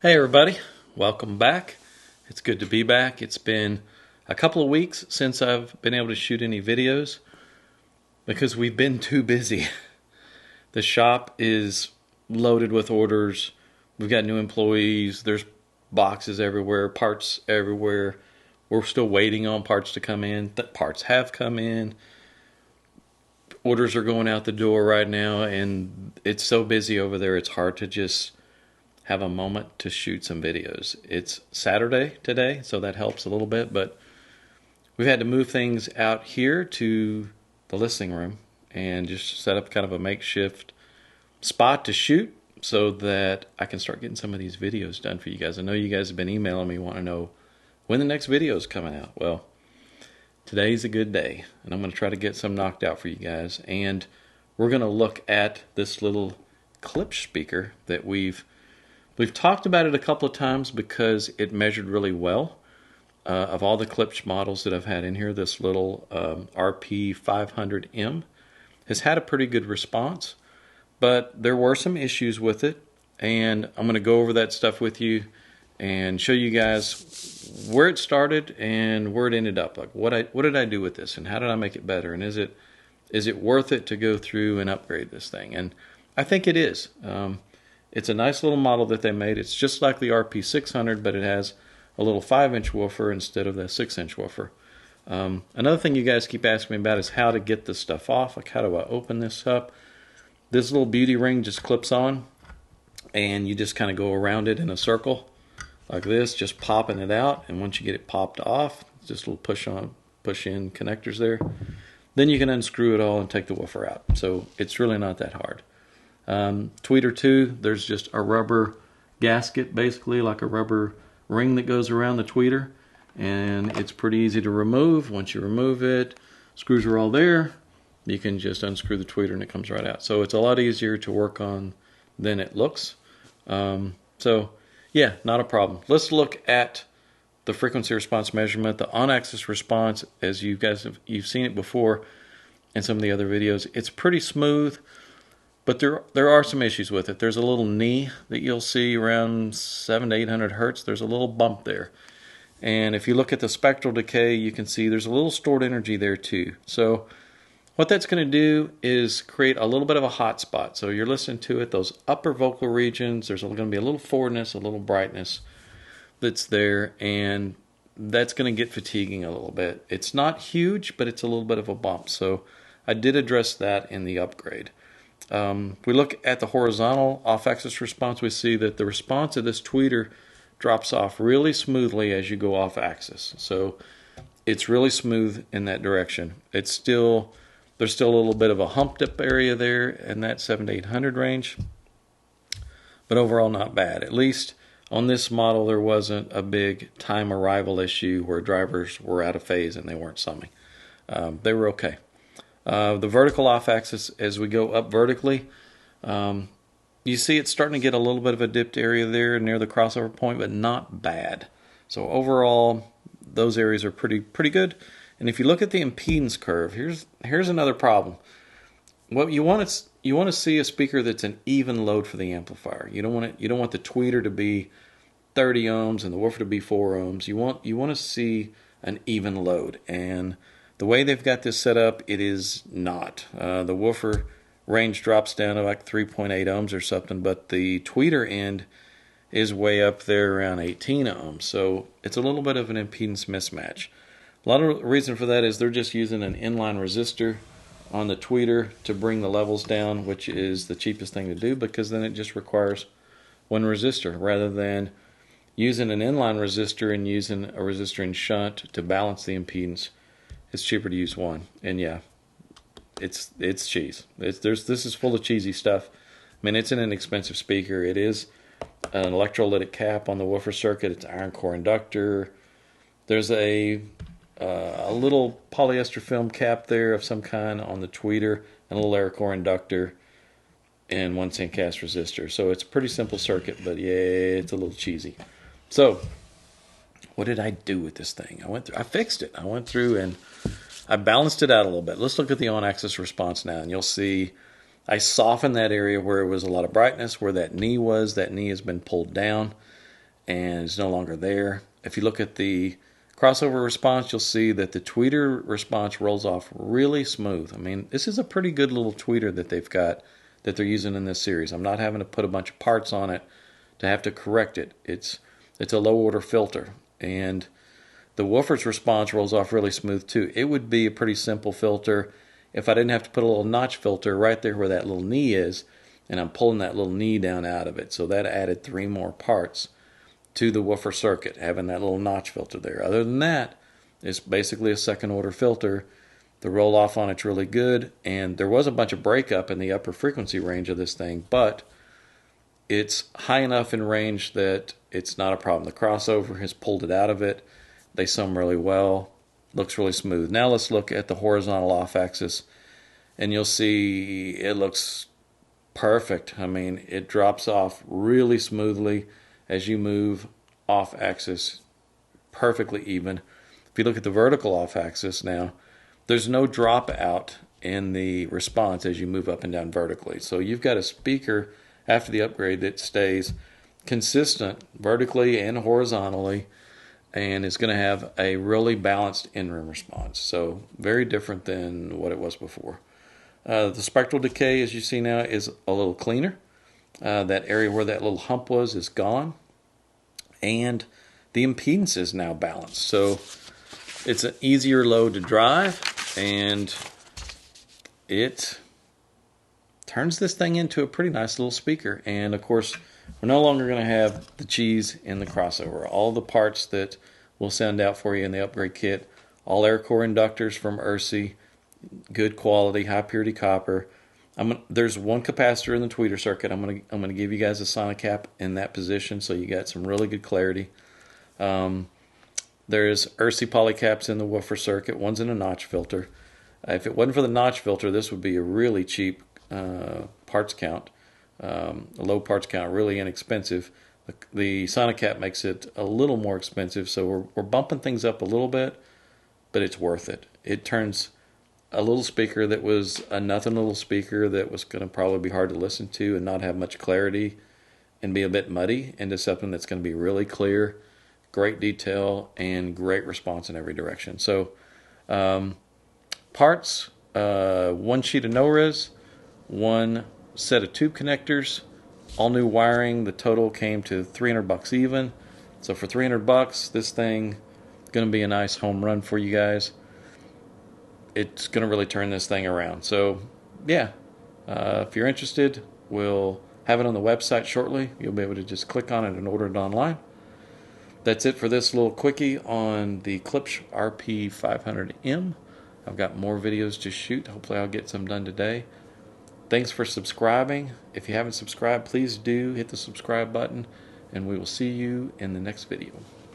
Hey everybody, welcome back. It's good to be back. It's been a couple of weeks since I've been able to shoot any videos because we've been too busy. The shop is loaded with orders. We've got new employees. There's boxes everywhere, parts everywhere. We're still waiting on parts to come in. The parts have come in. Orders are going out the door right now, and it's so busy over there, it's hard to just have a moment to shoot some videos. It's Saturday today, so that helps a little bit, but we've had to move things out here to the listing room and just set up kind of a makeshift spot to shoot so that I can start getting some of these videos done for you guys. I know you guys have been emailing me, want to know when the next video is coming out. Well, today's a good day, and I'm going to try to get some knocked out for you guys, and we're going to look at this little Klipsch speaker that we've talked about it a couple of times because it measured really well. Of all the Klipsch models that I've had in here, this little RP-500M has had a pretty good response, but there were some issues with it, and I'm going to go over that stuff with you and show you guys where it started and where it ended up. Like what did I do with this, and how did I make it better, and is it worth it to go through and upgrade this thing? And I think it is. It's a nice little model that they made. It's just like the RP-600, but it has a little 5-inch woofer instead of the 6-inch woofer. Another thing you guys keep asking me about is how to get this stuff off. Like, how do I open this up? This little beauty ring just clips on, and you just kind of go around it in a circle like this, just popping it out. And once you get it popped off, just a little push-in connectors there. Then you can unscrew it all and take the woofer out. So it's really not that hard. Tweeter 2, there's just a rubber gasket, basically like a rubber ring that goes around the tweeter, and it's pretty easy to remove. Once you remove it, screws are all there, you can just unscrew the tweeter and it comes right out. So it's a lot easier to work on than it looks. So yeah, not a problem. Let's look at the frequency response measurement, the on-axis response. As you've seen it before in some of the other videos. It's pretty smooth, but there are some issues with it. There's a little knee that you'll see around 700 to 800 hertz. There's a little bump there. And if you look at the spectral decay, you can see there's a little stored energy there too. So what that's going to do is create a little bit of a hot spot. So you're listening to it, those upper vocal regions, there's going to be a little forwardness, a little brightness that's there, and that's going to get fatiguing a little bit. It's not huge, but it's a little bit of a bump. So I did address that in the upgrade. We look at the horizontal off-axis response, we see that the response of this tweeter drops off really smoothly as you go off-axis. So it's really smooth in that direction. There's still a little bit of a humped up area there in that 700 to 800 range, but overall not bad. At least on this model there wasn't a big time arrival issue where drivers were out of phase and they weren't summing. They were okay. The vertical off-axis, as we go up vertically, you see it's starting to get a little bit of a dipped area there near the crossover point, but not bad. So overall, those areas are pretty good. And if you look at the impedance curve, here's another problem. What you want to see a speaker that's an even load for the amplifier. You don't want the tweeter to be 30 ohms and the woofer to be 4 ohms. You want to see an even load, and the way they've got this set up, it is not. The woofer range drops down to like 3.8 ohms or something, but the tweeter end is way up there around 18 ohms. So it's a little bit of an impedance mismatch. A lot of the reason for that is they're just using an inline resistor on the tweeter to bring the levels down, which is the cheapest thing to do because then it just requires one resistor rather than using an inline resistor and using a resistor in shunt to balance the impedance. It's cheaper to use one, and yeah, it's cheese. This is full of cheesy stuff. I mean, it's an inexpensive speaker. It is an electrolytic cap on the woofer circuit. It's iron core inductor. There's a little polyester film cap there of some kind on the tweeter, and a little air core inductor, and 1 cent cast resistor. So it's a pretty simple circuit, but yeah, it's a little cheesy. So what did I do with this thing? I fixed it. I went through and I balanced it out a little bit. Let's look at the on-axis response now, and you'll see I softened that area where it was a lot of brightness, where that knee was. That knee has been pulled down. and it's no longer there. If you look at the crossover response, you'll see that the tweeter response rolls off really smooth. I mean, this is a pretty good little tweeter that they've got that they're using in this series. I'm not having to put a bunch of parts on it to have to correct it. It's a low order filter, and the woofer's response rolls off really smooth too. It would be a pretty simple filter if I didn't have to put a little notch filter right there where that little knee is, and I'm pulling that little knee down out of it. So that added 3 more parts to the woofer circuit, having that little notch filter there. Other than that, it's basically a second order filter. The roll off on it's really good, and there was a bunch of breakup in the upper frequency range of this thing, but it's high enough in range that it's not a problem. The crossover has pulled it out of it. They sum really well. Looks really smooth. Now let's look at the horizontal off axis, and you'll see it looks perfect. I mean, it drops off really smoothly as you move off axis, perfectly even. If you look at the vertical off axis now, there's no drop out in the response as you move up and down vertically. So you've got a speaker after the upgrade that stays consistent vertically and horizontally, and it's going to have a really balanced in-room response. So very different than what it was before. The spectral decay, as you see now, is a little cleaner. That area where that little hump was is gone, and the impedance is now balanced. So it's an easier load to drive, and it turns this thing into a pretty nice little speaker. And of course, we're no longer going to have the cheese in the crossover. All the parts that we'll send out for you in the upgrade kit, all air core inductors from RC, good quality, high purity copper. There's one capacitor in the tweeter circuit. I'm gonna give you guys a sonic cap in that position, so you got some really good clarity. There's RC polycaps in the woofer circuit. One's in a notch filter. If it wasn't for the notch filter, this would be a really cheap parts count, a low parts count, really inexpensive. The sonic cap makes it a little more expensive, so we're bumping things up a little bit, but it's worth it. It turns a little speaker that was a nothing little speaker that was going to probably be hard to listen to and not have much clarity and be a bit muddy into something that's going to be really clear, great detail, and great response in every direction. So parts, one sheet of no-res, one set of tube connectors, all new wiring. The total came to $300 even. So for $300, this thing is going to be a nice home run for you guys. It's going to really turn this thing around. So yeah, if you're interested, we'll have it on the website shortly. You'll be able to just click on it and order it online. That's it for this little quickie on the Klipsch RP-500M. I've got more videos to shoot. Hopefully I'll get some done today. Thanks for subscribing. If you haven't subscribed, please do hit the subscribe button, and we will see you in the next video.